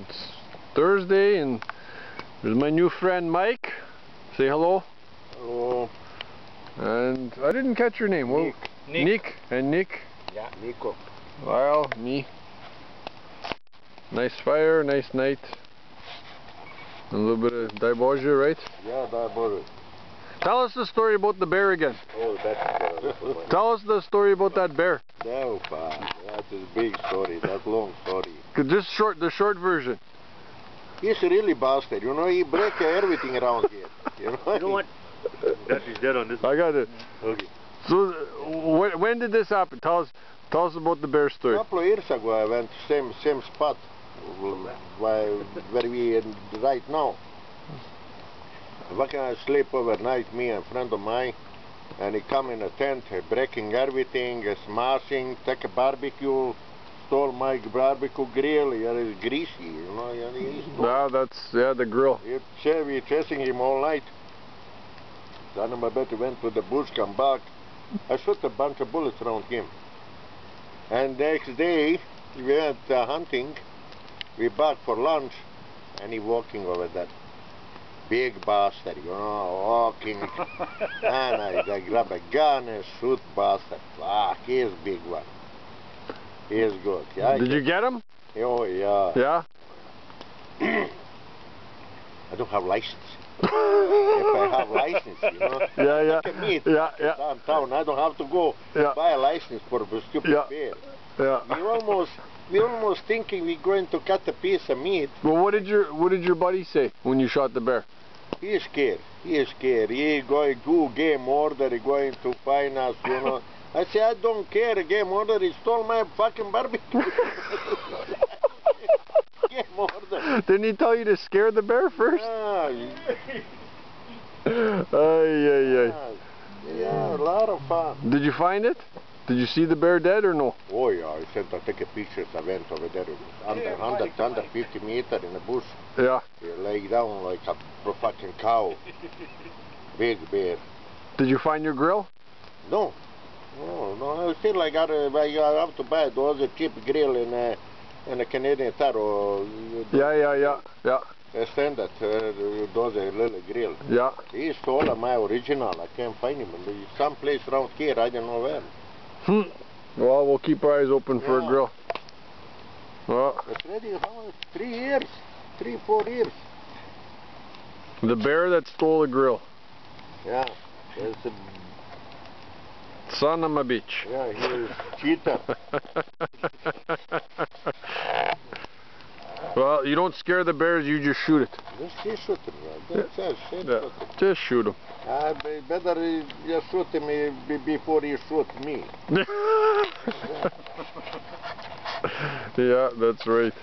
It's Thursday and there's my new friend Mike. Say hello. Hello. And I didn't catch your name. Nick. Nick. And Nick? Yeah, Nico. Well, me. Nice fire, nice night. A little bit of Daiboja, right? Yeah, Daiboja. Tell us the story about the bear again. Oh, that's Tell us the story about that bear. No, that's a big story. That's a long story. Just the short version. He's really bastard. You know, he break everything around here. You know what? That is dead on this one. I got it. Okay. So, when did this happen? Tell us about the bear story. A couple of years ago, I went same spot where we are right now. Why can I sleep overnight, me and a friend of mine, and he come in a tent, breaking everything, smashing, take a barbecue, stole my barbecue grill. It's greasy, you know. Yeah, the grill. We chasing him all night. Then I bet he went to the bush, come back. I shot a bunch of bullets around him. And next day, we went hunting. We back for lunch, and he walking over there. Big bastard, you know, walking. And I grab a gun and shoot bastard. He is big one. He is good. Yeah, Did you get him? Oh, yeah. Yeah? I don't have license. If I have license, you know. Yeah. I can meet Yeah. downtown. I don't have to go buy a license for a stupid bear. Yeah. We almost thinking we're going to cut a piece of meat. Well, what did your buddy say when you shot the bear? He is scared. He is scared. He going to game order. He going to find us, you know. I say, I don't care. Game order. He stole my fucking barbecue. Game order. Didn't he tell you to scare the bear first? Yeah, a lot of fun. Did you find it? Did you see the bear dead or no? Oh yeah, I said I take a picture. I went over there, under 150 meters in the bush. Yeah. He lay down like a fucking cow. Big bear. Did you find your grill? No. I still I have to buy those cheap grill in a Canadian Tire. Yeah. Standard, those little grill. Yeah. He stole my original. I can't find him. Some place around here, I don't know where. Well, we'll keep our eyes open for a grill. Well, it's ready how 3 years, 3-4 years. The bear that stole the grill. Yeah, it's a son of a bitch. Yeah, he is cheater. Well, you don't scare the bears, you just shoot it. Just shoot him, that's it. Just shoot him. Better you shoot him before you shoot me. Yeah, that's right.